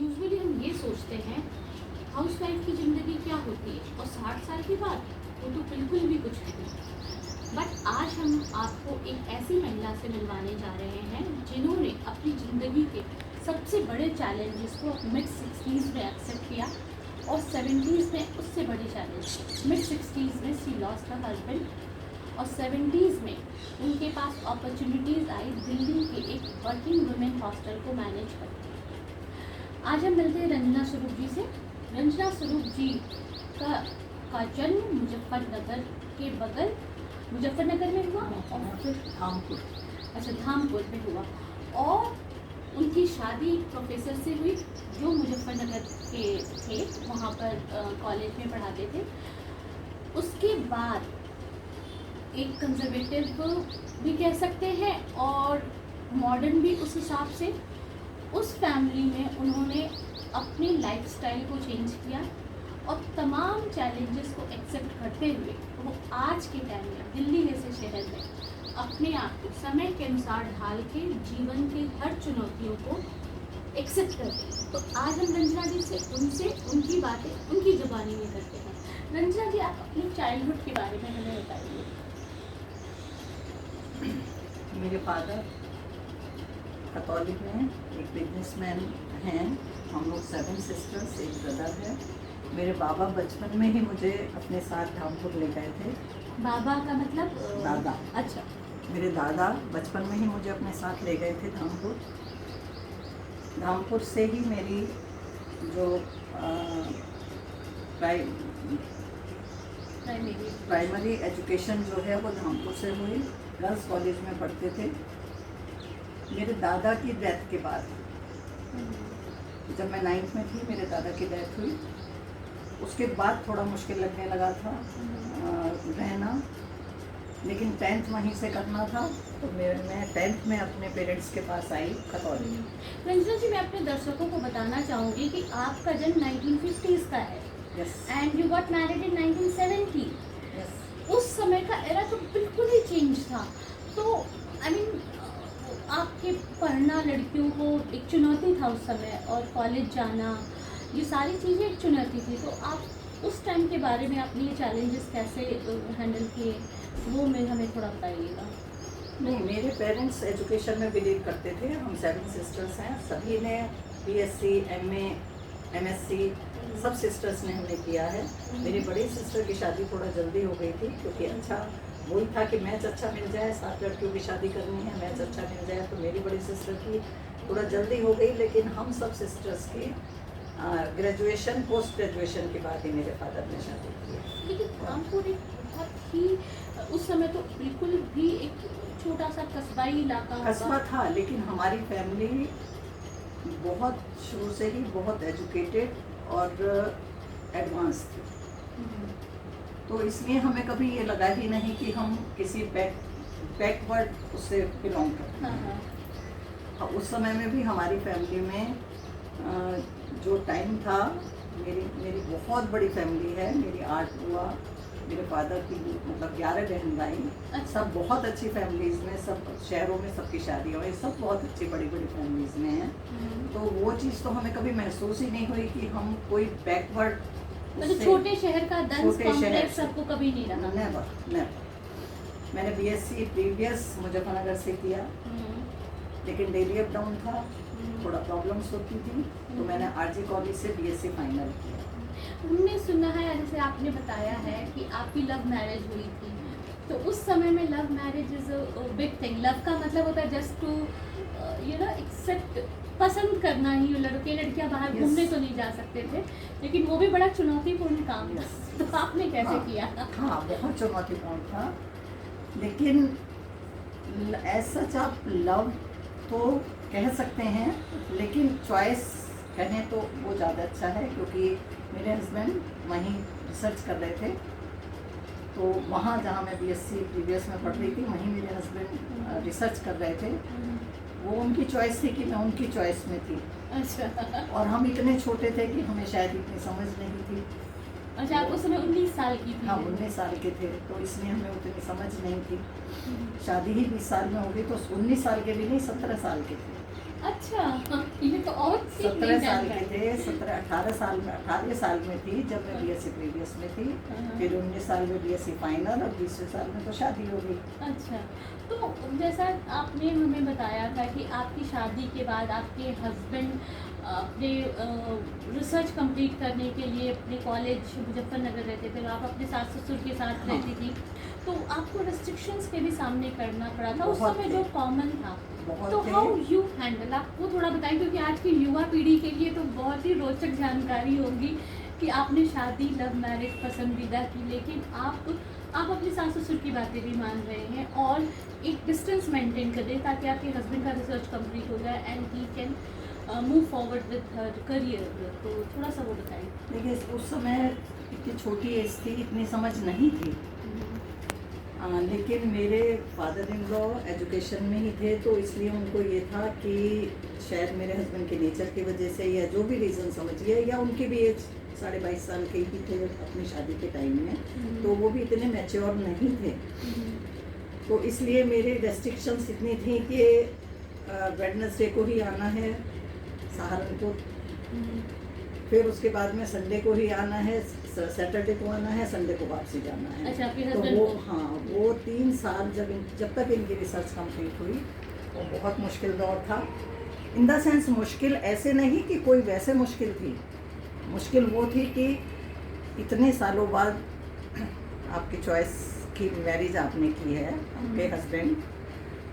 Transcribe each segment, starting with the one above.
Usually हम ये सोचते हैं हाउस वाइफ की ज़िंदगी क्या होती है, और 60 साल के बाद वो तो बिल्कुल भी कुछ नहीं। बट आज हम आपको एक ऐसी महिला से मिलवाने जा रहे हैं जिन्होंने अपनी ज़िंदगी के सबसे बड़े चैलेंजेस को मिड 60s में एक्सेप्ट किया, और 70s में उससे बड़े चैलेंज। मिड 60s में सी लॉस्ट हर हस्बैंड, और 70s में उनके पास अपॉर्चुनिटीज़ आई दिल्ली के एक वर्किंग वुमेन हॉस्टल को मैनेज करके। आज हम मिलते हैं रंजना स्वरूप जी से। रंजना स्वरूप जी का जन्म मुजफ्फरनगर के बगल, मुजफ्फरनगर में हुआ और फिर धामपुर। अच्छा, धामपुर में हुआ, और उनकी शादी एक प्रोफेसर से हुई जो मुजफ्फरनगर के थे, वहाँ पर कॉलेज में पढ़ाते थे। उसके बाद एक कंजर्वेटिव भी कह सकते हैं और मॉडर्न भी उस हिसाब से, उस फैमिली में उन्होंने अपनी लाइफस्टाइल को चेंज किया और तमाम चैलेंजेस को एक्सेप्ट करते हुए वो आज के टाइम में दिल्ली जैसे शहर में अपने आप को समय के अनुसार ढाल के जीवन की हर चुनौतियों को एक्सेप्ट करते हैं। तो आज हम रंजना जी से उनसे उनकी बातें उनकी ज़ुबानी में करते हैं। रंजना जी, आप अपनी चाइल्डहुड के बारे में हमें बताइए। मेरे फादर कैथोलिक हैं, एक बिजनेसमैन हैं। हम लोग 7 सिस्टर्स, एक ब्रदर है। मेरे बाबा बचपन में ही मुझे अपने साथ धामपुर ले गए थे। बाबा का मतलब दादा। अच्छा। मेरे दादा बचपन में ही मुझे अपने साथ ले गए थे धामपुर। धामपुर से ही मेरी जो प्राइमरी एजुकेशन जो है वो धामपुर से हुई। गर्ल्स कॉलेज में पढ़ते थे। मेरे दादा की डेथ के बाद, जब मैं 9th में थी, मेरे दादा की डेथ हुई। उसके बाद थोड़ा मुश्किल लगने लगा था रहना, लेकिन 10th वहीं से करना था, तो मैं 10th में अपने पेरेंट्स के पास आई खतौली। रंजना जी, मैं अपने दर्शकों को बताना चाहूँगी कि आपका जन्म 1950s का है and you got married in 1970। उस समय का एरा तो बिल्कुल ही चेंज था। तो आई मीन आपके पढ़ना लड़कियों को एक चुनौती था उस समय, और कॉलेज जाना, ये सारी चीज़ें एक चुनौती थी। तो आप उस टाइम के बारे में अपने ये चैलेंजेस कैसे हैंडल किए, वो में हमें थोड़ा बताइएगा। नहीं, मेरे पेरेंट्स एजुकेशन में बिलीव करते थे। हम 7 सिस्टर्स हैं, सभी ने BSc, MA, MSc सब सिस्टर्स ने हमने किया है। मेरी बड़ी सिस्टर की शादी थोड़ा जल्दी हो गई थी, क्योंकि अच्छा वही था कि मैच अच्छा मिल जाए, 7 लड़कियों की शादी करनी है, मैच अच्छा मिल जाए। तो मेरी बड़ी सिस्टर की थोड़ा जल्दी हो गई, लेकिन हम सब सिस्टर्स की ग्रेजुएशन, पोस्ट ग्रेजुएशन के बाद ही मेरे फादर ने शादी की। लेकिन धामपुर एक बहुत ही उस समय तो बिल्कुल भी एक छोटा सा कस्बाई इलाका कस्बा था, लेकिन हमारी फैमिली बहुत शुरू से ही बहुत एजुकेटेड और एडवांस थी। तो इसलिए हमें कभी ये लगा ही नहीं कि हम किसी बैकवर्ड उससे बिलोंग करते हैं। हाँ, उस समय में भी हमारी फैमिली में जो टाइम था, मेरी बहुत बड़ी फैमिली है। मेरी 8 बुआ, मेरे फादर की मतलब 11 बहन भाई, सब बहुत अच्छी फैमिलीज़ में, सब शहरों में सबकी शादी हुई, सब बहुत अच्छी बड़ी बड़ी फैमिलीज़ में हैं। तो वो चीज़ तो हमें कभी महसूस ही नहीं हुई कि हम कोई बैकवर्ड, मतलब छोटे शहर का दंस कॉम्प्लेक्स आपको कभी नहीं रहा? नेवर। मैंने BSc प्रीवियस मुजफ्फरनगर से किया, लेकिन डेली अप डाउन था, थोड़ा प्रॉब्लम्स होती थी, तो मैंने RG कॉलेज से BSc फाइनल किया। हमने सुना है, जैसे आपने बताया है कि आपकी लव मैरिज हुई थी, तो उस समय में love marriage is a big thing. Love का मतलब होता है जस्ट टू एक्सेप्ट, पसंद करना ही। लड़कियां बाहर घूमने तो नहीं जा सकते थे, लेकिन वो भी बड़ा चुनौतीपूर्ण काम था। तो आपने कैसे किया? हाँ, बहुत चुनौतीपूर्ण था, लेकिन ऐसा आप लव तो कह सकते हैं, लेकिन चॉइस कहें तो वो ज़्यादा अच्छा है, क्योंकि मेरे हस्बैंड वहीं रिसर्च कर रहे थे। तो वहाँ जहाँ मैं BSc प्रीवियस में पढ़ रही थी, वहीं मेरे हस्बैंड रिसर्च कर रहे थे। वो उनकी चॉइस थी कि मैं उनकी चॉइस में थी। अच्छा। और हम इतने छोटे थे कि हमें शायद इतनी समझ नहीं थी। अच्छा, आप उस समय 19 साल की थी? हाँ, 19 साल के थे, तो इसलिए हमें उतनी समझ नहीं थी। शादी ही 20 साल में हो गई, तो 19 साल के भी नहीं, 17 साल के थे। अच्छा, ये तो और सी 17 नई साल के जानकारी। थे, 17-18 साल में, 18 साल में थी जब मैं बीएससी प्रीवियस में थी। हाँ। फिर 19 साल में बीएससी फाइनल और 20वें साल में तो शादी हो गई। अच्छा, तो जैसा आपने हमें बताया था कि आपकी शादी के बाद आपके हस्बैंड अपने रिसर्च कंप्लीट करने के लिए अपने कॉलेज मुजफ्फरनगर रहते थे, आप अपने सास ससुर के साथ हाँ। रहती थी, तो आपको रेस्ट्रिक्शंस के भी सामने करना पड़ा था उस बहुत समय थे। जो कॉमन था। बहुत तो थे। हाउ यू हैंडल, आप वो थोड़ा बताएं, क्योंकि आज की युवा पीढ़ी के लिए तो बहुत ही रोचक जानकारी होगी कि आपने शादी लव मैरिज पसंदीदा की, लेकिन आप अपने सास ससुर की बातें भी मान रहे हैं और एक डिस्टेंस मेंटेन कर दें ताकि आपके हस्बैंड का रिसर्च कंप्लीट हो जाए and he can move forward with her career. तो थोड़ा सा वो बताएं। देखिए, उस समय इतनी छोटी एज थी, इतनी समझ नहीं थी। लेकिन मेरे फादर इन लॉ एजुकेशन में ही थे, तो इसलिए उनको ये था कि शायद मेरे हस्बैंड के नेचर की वजह से या जो भी रीज़न समझिए, या उनकी भी एज 22.5 साल के ही थे अपनी शादी के टाइम में, तो वो भी इतने मैच्योर नहीं थे। तो इसलिए मेरे रेस्ट्रिक्शंस इतनी थी कि वेडनेसडे को ही आना है सहारनपुर, फिर उसके बाद में संडे को ही आना है, सैटरडे को आना है, संडे को वापसी जाना है। अच्छा, आपके तो हस्बैंड वो, को? हाँ, वो 3 साल जब तक इनकी रिसर्च कंप्लीट हुई, वो बहुत मुश्किल दौर था। इन द सेंस मुश्किल ऐसे नहीं कि कोई वैसे मुश्किल थी, मुश्किल वो थी कि इतने सालों बाद आपकी चॉइस की मैरिज आपने की है, आपके हस्बैंड,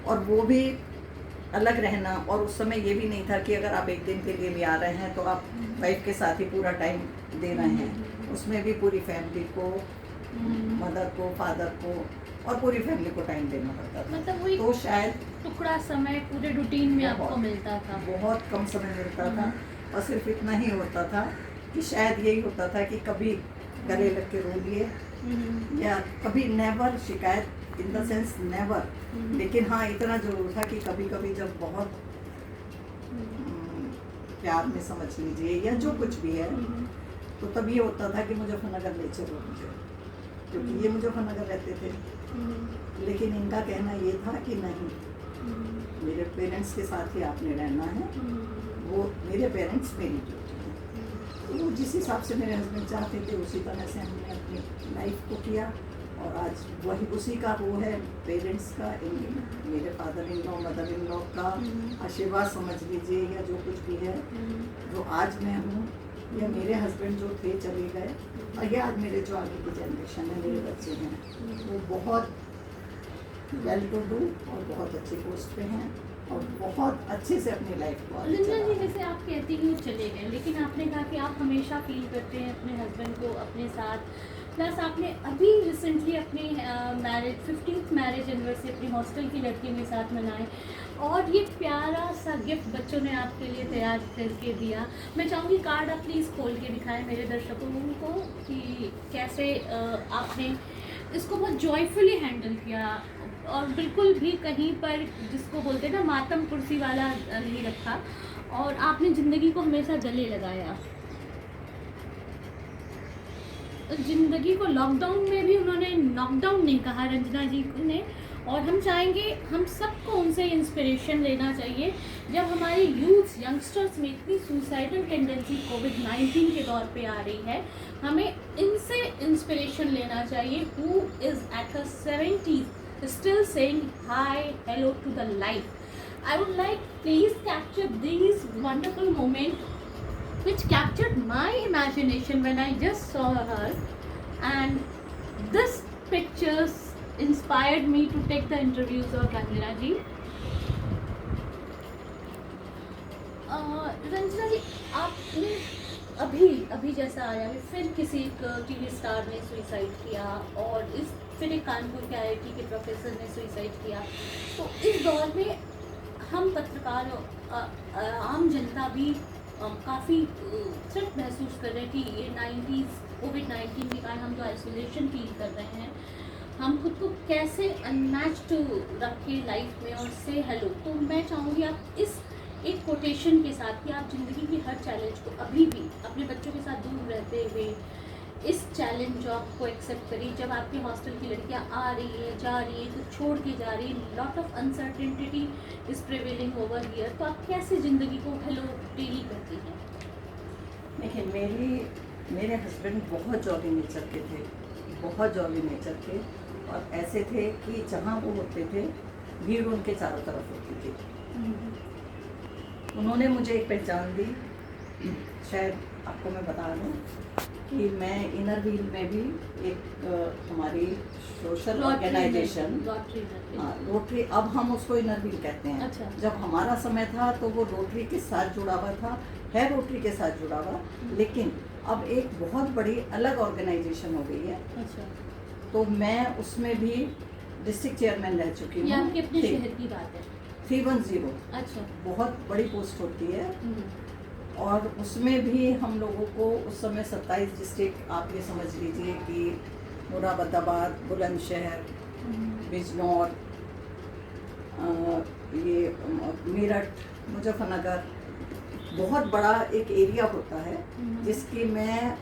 और वो भी अलग रहना। और उस समय ये भी नहीं था कि अगर आप एक दिन के लिए भी आ रहे हैं तो आप वाइफ के साथ ही पूरा टाइम दे रहे हैं, उसमें भी पूरी फैमिली को, मदर को, फादर को और पूरी फैमिली को टाइम देना पड़ता था। मतलब वही तो शायद टुकड़ा समय पूरे रूटीन में आपको बहुत- मिलता था। बहुत कम समय मिलता था, और सिर्फ इतना ही होता था कि शायद यही होता था कि कभी गले लग के रो लिए, या कभी नेवर शिकायत, इन द सेंस नेवर। लेकिन हाँ, इतना जरूर था कि कभी कभी जब बहुत प्यार में समझ लीजिए या जो कुछ भी है, तो तब ये होता था कि मुजफ्फरनगर ले चलो मुझे, क्योंकि ये मुजफ्फरनगर रहते थे। लेकिन इनका कहना ये था कि नहीं, मेरे पेरेंट्स के साथ ही आपने रहना है, वो मेरे पेरेंट्स मेरी ड्यूटी है। तो वो जिस हिसाब से मेरे हस्बैंड चाहते थे उसी तरह से हमने अपनी लाइफ को किया, और आज वही उसी का वो है, पेरेंट्स का, मेरे father in law, mother in law का आशीर्वाद समझ लीजिए, या जो कुछ भी है, जो आज मैं हूँ, या मेरे हस्बैंड जो थे चले गए, और ये आज मेरे जो आगे की जनरेशन है, मेरे बच्चे हैं, वो बहुत वेल टू डू और बहुत अच्छे पोस्ट पे हैं, और बहुत अच्छे से अपनी लाइफ को आगे रंजना चला जी, रहे हैं। जैसे आप कहती हैं वो चले गए, लेकिन आपने कहा कि आप हमेशा फील करते हैं अपने हस्बैंड को अपने साथ, प्लस आपने अभी रिसेंटली अपनी मैरिज 15th मैरिज एनिवर्सरी अपनी हॉस्टल की लड़कियों के साथ मनाए, और ये प्यारा सा गिफ्ट बच्चों ने आपके लिए तैयार करके दिया। मैं चाहूँगी कार्ड आप प्लीज़ खोल के दिखाएं मेरे दर्शकों को कि कैसे आपने इसको बहुत जॉयफुली हैंडल किया, और बिल्कुल भी कहीं पर जिसको बोलते हैं ना मातम कुर्सी वाला नहीं रखा, और आपने ज़िंदगी को हमेशा गले लगाया। ज़िंदगी को लॉकडाउन में भी उन्होंने नॉकडाउन नहीं कहा रंजना जी ने, और हम चाहेंगे हम सबको उनसे इंस्पिरेशन लेना चाहिए। जब हमारे यूथ यंगस्टर्स में इतनी सुसाइडल टेंडेंसी कोविड-19 के दौर पे आ रही है, हमें इनसे इंस्पिरेशन लेना चाहिए। Who is at her 70s still saying hi, hello to the life. I would like please capture these wonderful moments which captured my imagination when I just saw her, and this pictures inspired me to take the interviews of Ranjana ji. Ranjana ji, आपने अभी जैसा आया है, फिर किसी TV star ने suicide किया, और फिर एक कानपुर के IIT के प्रोफेसर ने सुइसाइड किया। तो इस दौर में हम पत्रकार आम जनता भी काफ़ी थ्रेट महसूस कर रहे हैं कि ये 90s कोविड-19 के कारण हम जो आइसोलेशन फील कर रहे हैं, हम खुद को कैसे अनमैच्ड रखें लाइफ में और से हेलो। तो मैं चाहूँगी आप इस एक कोटेशन के साथ कि आप ज़िंदगी की हर चैलेंज को अभी भी अपने बच्चों के साथ दूर रहते हुए इस चैलेंज जॉब को एक्सेप्ट करी, जब आपके हॉस्टल की लड़कियां आ रही है, जा रही है, तो छोड़ के जा रही है, lot of uncertainty is prevailing over here, तो आप कैसे ज़िंदगी को हेलो डेली करती हैं? देखिए, मेरे हस्बैंड बहुत जॉली नेचर के थे, बहुत जॉली नेचर के, और ऐसे थे कि जहाँ वो होते थे भीड़ उनके चारों तरफ होती थी। उन्होंने मुझे एक पहचान दी, शायद आपको मैं बता दूं कि मैं इनर व्हील में भी एक हमारी सोशल ऑर्गेनाइजेशन, रोटरी, अब हम उसको इनर व्हील कहते हैं। अच्छा। जब हमारा समय था तो वो रोटरी के साथ जुड़ा हुआ था, है रोटरी के साथ जुड़ा हुआ, लेकिन अब एक बहुत बड़ी अलग ऑर्गेनाइजेशन हो गई है। अच्छा। तो मैं उसमें भी डिस्ट्रिक्ट चेयरमैन रह चुकी ये हूँ। आपके अपने शहर की बात है? 310। अच्छा। बहुत बड़ी पोस्ट होती है, और उसमें भी हम लोगों को उस समय 27 डिस्ट्रिक्ट, आप ये समझ लीजिए कि मुरादाबाद, बुलंदशहर, बिजनौर, ये मेरठ, मुजफ्फरनगर, बहुत बड़ा एक एरिया होता है जिसकी मैं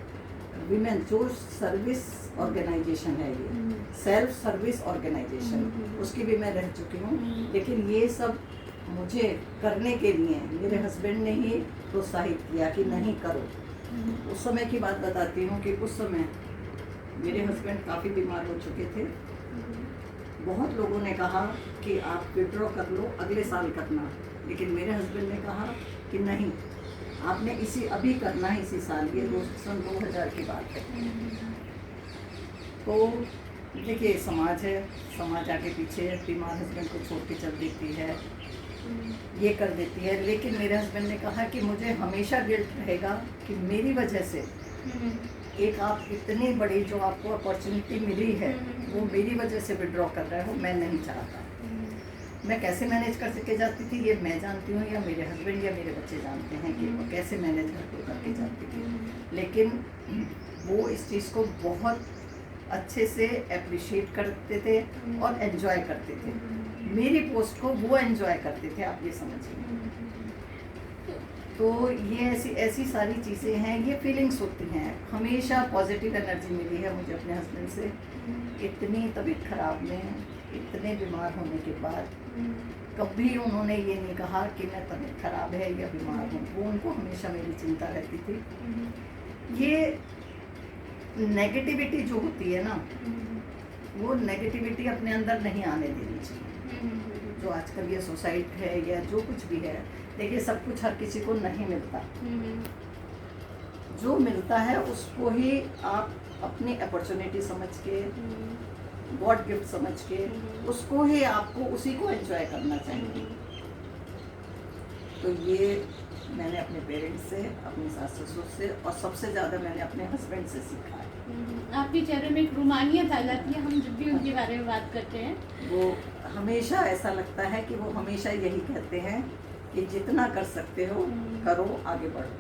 विमेन, जो सर्विस ऑर्गेनाइजेशन है, ये सेल्फ सर्विस ऑर्गेनाइजेशन, उसकी भी मैं रह चुकी हूँ। लेकिन ये सब मुझे करने के लिए मेरे हस्बैंड ने ही प्रोत्साहित किया कि नहीं करो। उस समय की बात बताती हूँ कि उस समय मेरे हस्बैंड काफ़ी बीमार हो चुके थे। बहुत लोगों ने कहा कि आप विड्रॉ कर लो, अगले साल करना, लेकिन मेरे हस्बैंड ने कहा कि नहीं, आपने अभी करना है, इसी साल, ये सन 2000 की बात है। तो देखिए, समाज है, समाज आगे पीछे, बीमार हस्बैंड को छोड़ के चल देती है, ये कर देती है, लेकिन मेरे हस्बैंड ने कहा कि मुझे हमेशा गिल्ट रहेगा कि मेरी वजह से एक आप इतनी बड़ी जो आपको अपॉर्चुनिटी मिली है वो मेरी वजह से विड्रॉ कर रहे हो, मैं नहीं चाहता। मैं कैसे मैनेज कर के जाती थी ये मैं जानती हूँ, या मेरे हस्बैंड या मेरे बच्चे जानते हैं कि वो कैसे मैनेज करके जाती थी। लेकिन वो इस चीज़ को बहुत अच्छे से अप्रिशिएट करते थे और एंजॉय करते थे। मेरी पोस्ट को वो एंजॉय करते थे, आप ये समझिए। तो ये ऐसी सारी चीज़ें हैं, ये फीलिंग्स होती हैं। हमेशा पॉजिटिव एनर्जी मिली है मुझे अपने हस्बैंड से। इतनी तबीयत खराब में, इतने बीमार होने के बाद कभी उन्होंने ये नहीं कहा कि मैं तबीयत खराब है या बीमार हूँ। वो उनको हमेशा मेरी चिंता रहती थी। ये नेगेटिविटी जो होती है ना, वो नेगेटिविटी अपने अंदर नहीं आने देनी चाहिए। जो आजकल ये सोसाइटी है या जो कुछ भी है, देखिए सब कुछ हर किसी को नहीं मिलता। जो मिलता है उसको ही आप अपनी अपॉर्चुनिटी समझ के, गॉड गिफ्ट समझ के, उसको ही आपको उसी को एंजॉय करना चाहिए। तो ये मैंने अपने पेरेंट्स से, अपने सास ससुर से, और सबसे ज़्यादा मैंने अपने हस्बैंड से सीखा है। आपके चेहरे में एक रूमानियत आ जाती है हम जब भी उनके बारे में बात करते हैं। वो हमेशा ऐसा लगता है कि वो हमेशा यही कहते हैं कि जितना कर सकते हो करो, आगे बढ़ो।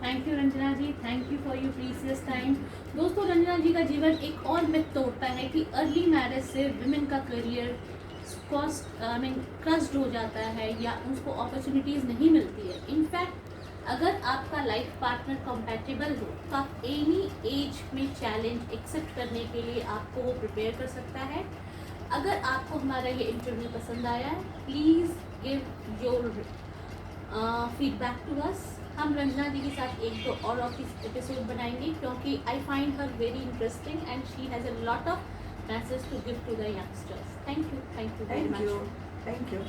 Thank you Ranjana ji, thank you for your precious time. दोस्तों, रंजना जी का जीवन एक और मिथ तोड़ता है कि अर्ली मैरिज से विमेन का करियर क्रस्ड हो जाता है या उसको अपॉर्चुनिटीज़ नहीं मिलती है। इनफैक्ट अगर आपका लाइफ पार्टनर कंपैटिबल हो तो आप एनी एज में चैलेंज एक्सेप्ट करने के लिए आपको वो प्रिपेयर कर सकता है। अगर आपको हमारा ये इंटरव्यू पसंद आया है, please give your feedback to us. हम रंजना जी के साथ एक दो और एपिसोड बनाएंगे क्योंकि I find her very interesting and she has a lot of message to give to the youngsters. Thank you very much. Thank you.